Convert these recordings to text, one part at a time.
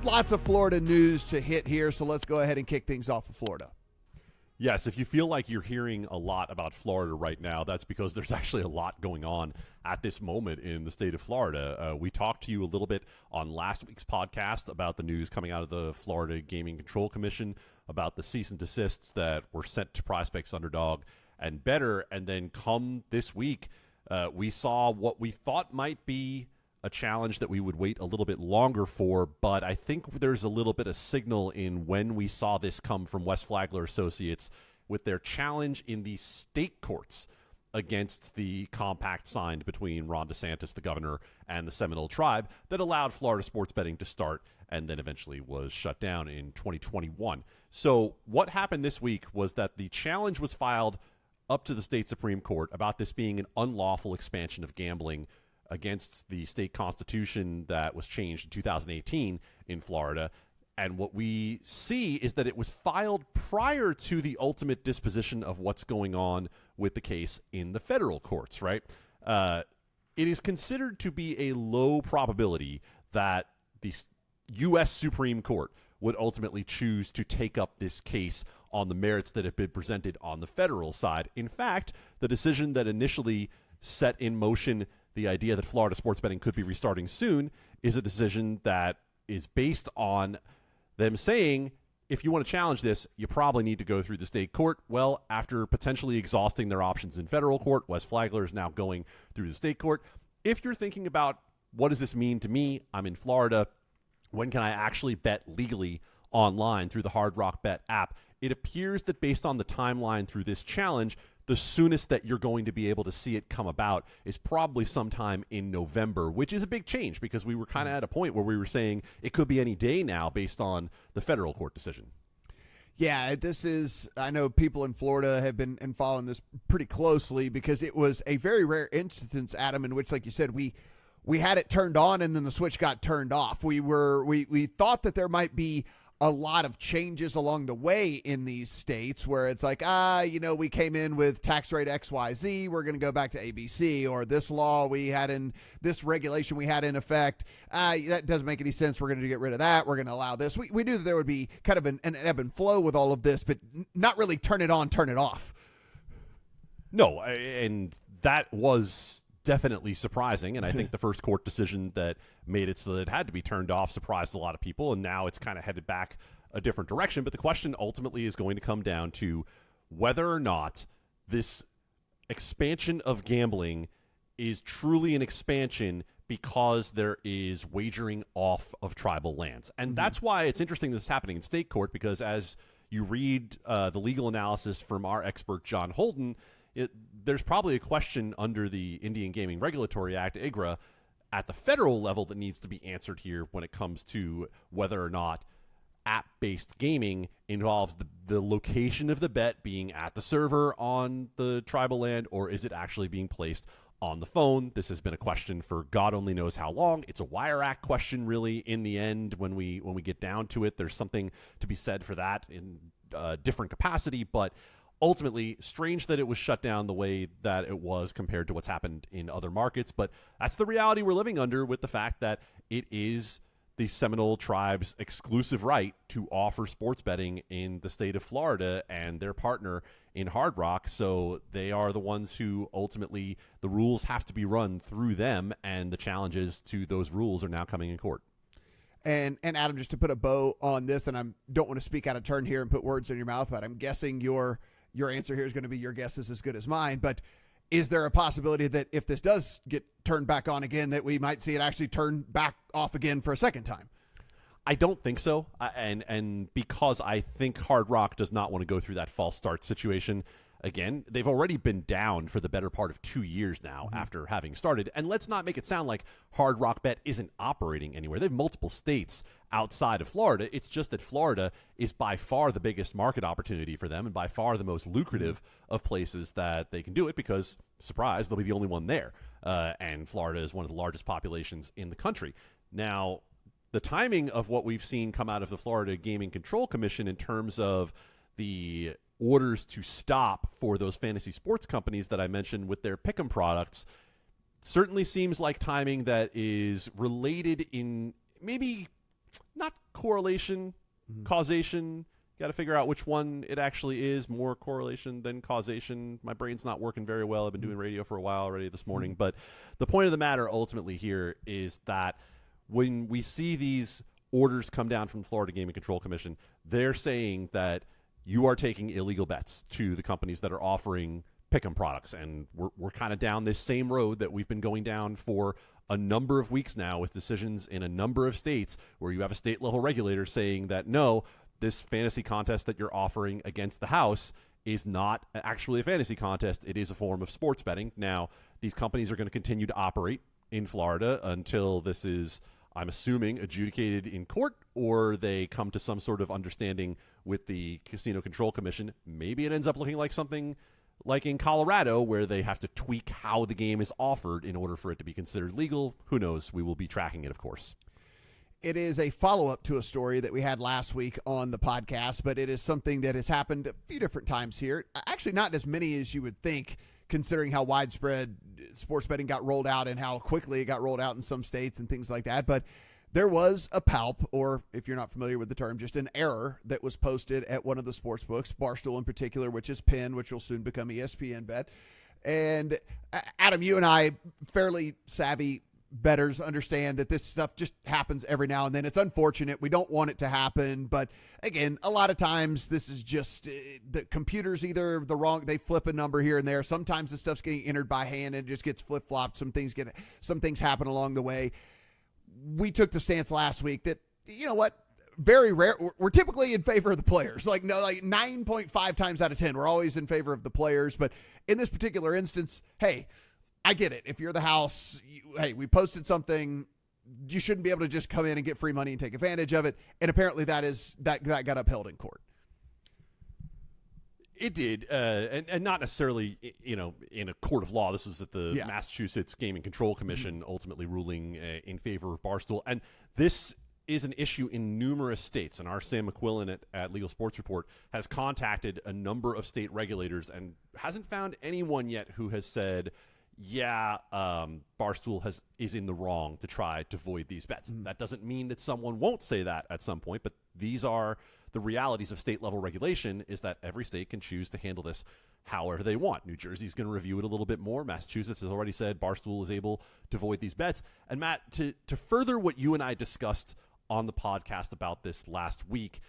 Lots of Florida news to hit here, so let's go ahead and kick things off with Florida. Yes, if you feel like you're hearing a lot about Florida right now, that's because there's actually a lot going on at this moment in the state of Florida. We talked to you a little bit on last week's podcast about the news coming out of the Florida Gaming Control Commission, about the cease and desists that were sent to PrizePicks, Underdog, and Better. And then come this week, we saw what we thought might be a challenge that we would wait a little bit longer for, but I think there's a little bit of signal in when we saw this come from West Flagler Associates with their challenge in the state courts against the compact signed between Ron DeSantis, the governor, and the Seminole Tribe that allowed Florida sports betting to start and then eventually was shut down in 2021. So what happened this week was that the challenge was filed up to the state Supreme Court about this being an unlawful expansion of gambling against the state constitution that was changed in 2018 in Florida. And what we see is that it was filed prior to the ultimate disposition of what's going on with the case in the federal courts, right? It is considered to be a low probability that the U.S. Supreme Court would ultimately choose to take up this case on the merits that have been presented on the federal side. In fact, the decision that initially set in motion the idea that Florida sports betting could be restarting soon is a decision that is based on them saying, if you want to challenge this, you probably need to go through the state court. Well, after potentially exhausting their options in federal court, West Flagler is now going through the state court. If you're thinking about what does this mean to me, I'm in Florida, when can I actually bet legally online through the Hard Rock Bet app? It appears that based on the timeline through this challenge, the soonest that you're going to be able to see it come about is probably sometime in November, which is a big change because we were kind of at a point where we were saying it could be any day now based on the federal court decision. Yeah, I know people in Florida have been following this pretty closely because it was a very rare instance, Adam, in which, like you said, we had it turned on and then the switch got turned off. We thought that there might be a lot of changes along the way in these states where it's like, we came in with tax rate XYZ, we're going to go back to ABC, or this law we had in, this regulation we had in effect, that doesn't make any sense, we're going to get rid of that, we're going to allow this. We knew that there would be kind of an ebb and flow with all of this, but not really turn it on, turn it off. No, and that was definitely surprising, and I think the first court decision that made it so that it had to be turned off surprised a lot of people, and now it's kind of headed back a different direction. But the question ultimately is going to come down to whether or not this expansion of gambling is truly an expansion because there is wagering off of tribal lands. And that's why it's interesting this is happening in state court, because as you read the legal analysis from our expert John Holden, there's probably a question under the Indian Gaming Regulatory Act, IGRA, at the federal level that needs to be answered here when it comes to whether or not app-based gaming involves the location of the bet being at the server on the tribal land, or is it actually being placed on the phone? This has been a question for God only knows how long. It's a Wire Act question, really, in the end. When we get down to it, there's something to be said for that in a different capacity, but ultimately, strange that it was shut down the way that it was compared to what's happened in other markets. But that's the reality we're living under, with the fact that it is the Seminole Tribe's exclusive right to offer sports betting in the state of Florida and their partner in Hard Rock. So they are the ones who ultimately, the rules have to be run through them, and the challenges to those rules are now coming in court. And Adam, just to put a bow on this, and I don't want to speak out of turn here and put words in your mouth, but I'm guessing your answer here is going to be your guess is as good as mine. But is there a possibility that if this does get turned back on again, that we might see it actually turn back off again for a second time? I don't think so. And because I think Hard Rock does not want to go through that false start situation again. They've already been down for the better part of 2 years now after having started. And let's not make it sound like Hard Rock Bet isn't operating anywhere. They have multiple states outside of Florida. It's just that Florida is by far the biggest market opportunity for them and by far the most lucrative of places that they can do it because, surprise, they'll be the only one there. And Florida is one of the largest populations in the country. Now, the timing of what we've seen come out of the Florida Gaming Control Commission in terms of the orders to stop for those fantasy sports companies that I mentioned with their pick'em products certainly seems like timing that is related in maybe not correlation, causation. Got to figure out which one it actually is, more correlation than causation. My brain's not working very well. I've been doing radio for a while already this morning. But the point of the matter ultimately here is that when we see these orders come down from the Florida Gaming Control Commission, they're saying that you are taking illegal bets to the companies that are offering pick'em products. And we're kind of down this same road that we've been going down for a number of weeks now with decisions in a number of states where you have a state-level regulator saying that, no, this fantasy contest that you're offering against the house is not actually a fantasy contest. It is a form of sports betting. Now, these companies are going to continue to operate in Florida until this is, I'm assuming, adjudicated in court, or they come to some sort of understanding with the Casino Control Commission. Maybe it ends up looking like something like in Colorado, where they have to tweak how the game is offered in order for it to be considered legal. Who knows? We will be tracking it, of course. It is a follow-up to a story that we had last week on the podcast, but it is something that has happened a few different times here. Actually, not as many as you would think, considering how widespread sports betting got rolled out and how quickly it got rolled out in some states and things like that. But there was a palp, or if you're not familiar with the term, just an error that was posted at one of the sports books, Barstool in particular, which is PENN, which will soon become ESPN Bet. And Adam, you and I, fairly savvy bettors, understand that this stuff just happens every now and then. It's unfortunate. We don't want it to happen. But again, a lot of times this is just the computer's either the wrong, they flip a number here and there. Sometimes the stuff's getting entered by hand and it just gets flip-flopped. Some things happen along the way. We took the stance last week that, you know what, very rare. We're typically in favor of the players. Like 9.5 times out of 10, we're always in favor of the players. But in this particular instance, hey, I get it. If you're the house, hey, we posted something, you shouldn't be able to just come in and get free money and take advantage of it. And apparently that got upheld in court. It did, and not necessarily, in a court of law. This was at the Massachusetts Gaming Control Commission ultimately ruling in favor of Barstool. And this is an issue in numerous states. And our Sam McQuillan at Legal Sports Report has contacted a number of state regulators and hasn't found anyone yet who has said, Barstool is in the wrong to try to void these bets. That doesn't mean that someone won't say that at some point, but these are the realities of state-level regulation, is that every state can choose to handle this however they want. New Jersey's going to review it a little bit more. Massachusetts has already said Barstool is able to void these bets. And Matt, to further what you and I discussed on the podcast about this last week,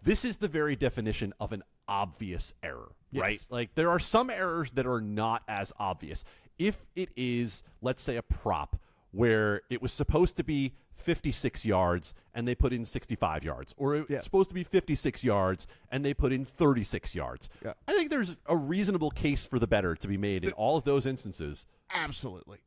this is the very definition of an obvious error, right? Yes. Like, there are some errors that are not as obvious. If it is, let's say, a prop where it was supposed to be 56 yards and they put in 65 yards, or it's supposed to be 56 yards and they put in 36 yards. Yeah. I think there's a reasonable case for the bettor to be made in all of those instances. Absolutely.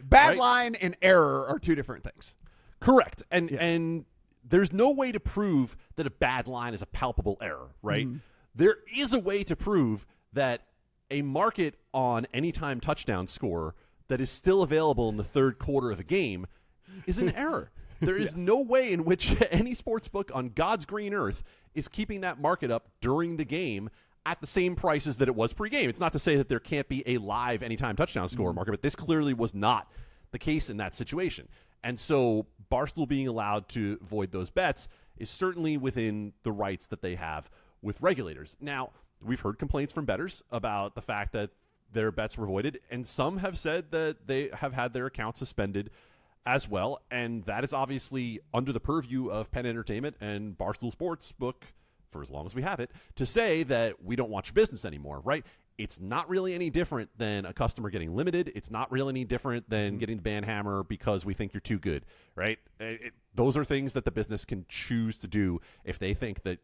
Bad line and error are two different things. Correct. And there's no way to prove that a bad line is a palpable error, right? There is a way to prove that a market on anytime touchdown score that is still available in the third quarter of a game is an error. There is no way in which any sports book on God's green earth is keeping that market up during the game at the same prices that it was pre-game. It's not to say that there can't be a live anytime touchdown score market, but this clearly was not the case in that situation. And so Barstool being allowed to void those bets is certainly within the rights that they have with regulators. Now, we've heard complaints from bettors about the fact that their bets were voided, and some have said that they have had their accounts suspended as well, and that is obviously under the purview of Penn Entertainment and Barstool Sportsbook, for as long as we have it, to say that we don't want your business anymore, right? It's not really any different than a customer getting limited. It's not really any different than getting the ban hammer because we think you're too good, right? Those are things that the business can choose to do if they think that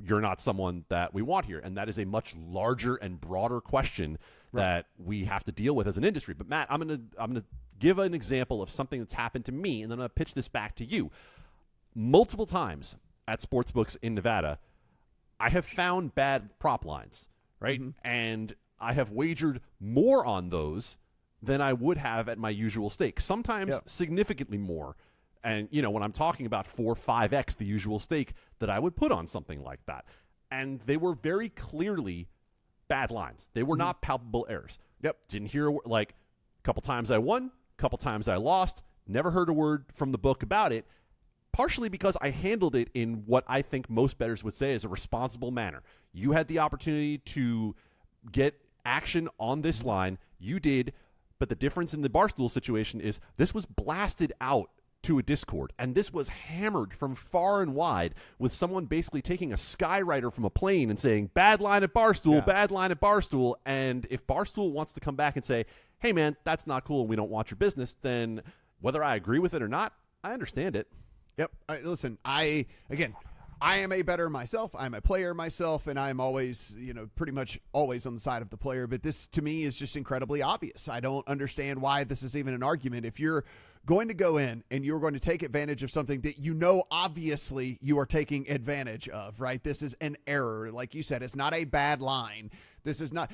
you're not someone that we want here. And that is a much larger and broader question that we have to deal with as an industry. But Matt, I'm gonna give an example of something that's happened to me, and then I'm gonna pitch this back to you. Multiple times at sportsbooks in Nevada, I have found bad prop lines, right? And I have wagered more on those than I would have at my usual stake, sometimes significantly more. And, when I'm talking about 4 or 5x the usual stake that I would put on something like that. And they were very clearly bad lines. They were not palpable errors. Didn't hear, a couple times I won, couple times I lost, never heard a word from the book about it. partially because I handled it in what I think most bettors would say is a responsible manner. You had the opportunity to get action on this line. You did. But the difference in the Barstool situation is this was blasted out to a Discord, and this was hammered from far and wide with someone basically taking a skywriter from a plane and saying, bad line at Barstool, bad line at Barstool. And if Barstool wants to come back and say, hey, man, that's not cool and we don't want your business, then whether I agree with it or not, I understand it. Yep. Listen, I am a bettor myself. I'm a player myself, and I'm always, pretty much always on the side of the player. But this, to me, is just incredibly obvious. I don't understand why this is even an argument. If you're going to go in and you're going to take advantage of something that obviously you are taking advantage of, right? This is an error. Like you said, it's not a bad line. This is not,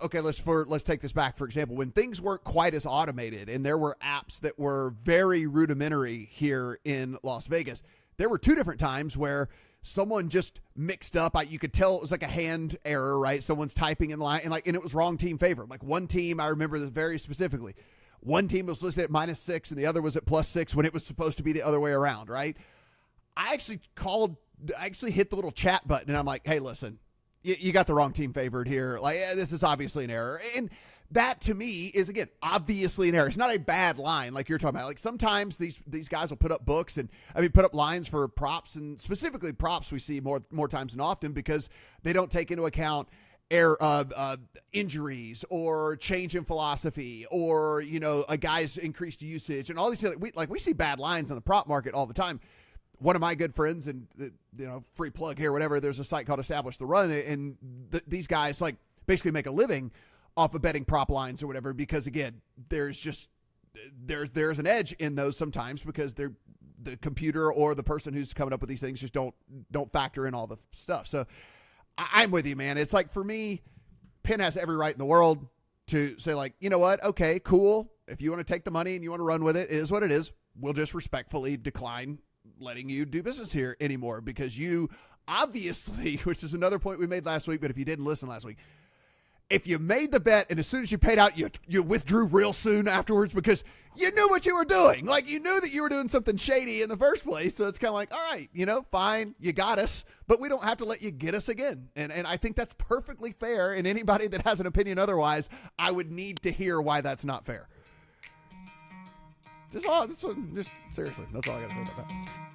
okay, let's take this back. For example, when things weren't quite as automated and there were apps that were very rudimentary here in Las Vegas, there were 2 different times where someone just mixed up. You could tell it was like a hand error, right? Someone's typing in line and it was wrong team favor. Like one team, I remember this very specifically. One team was listed at -6 and the other was at +6 when it was supposed to be the other way around, right? I actually hit the little chat button and I'm like, hey, listen, you got the wrong team favored here. This is obviously an error. And that to me is, again, obviously an error. It's not a bad line like you're talking about. Like sometimes these guys will put up books and put up lines for props, and specifically props we see more times than often because they don't take into account injuries or change in philosophy or, a guy's increased usage and all these things. We see bad lines on the prop market all the time. One of my good friends, and free plug here, whatever, there's a site called Establish the Run, and these guys basically make a living off of betting prop lines or whatever, because again, there's an edge in those sometimes because the computer or the person who's coming up with these things just don't factor in all the stuff. So I'm with you, man. It's like, for me, Penn has every right in the world to say, you know what? Okay, cool. If you want to take the money and you want to run with it, it is what it is. We'll just respectfully decline letting you do business here anymore because you obviously, which is another point we made last week, but if you didn't listen last week, if you made the bet and as soon as you paid out, you withdrew real soon afterwards because you knew what you were doing. You knew that you were doing something shady in the first place. So it's kind of like, all right, fine, you got us, but we don't have to let you get us again. And I think that's perfectly fair. And anybody that has an opinion otherwise, I would need to hear why that's not fair. Just seriously, that's all I got to say about that.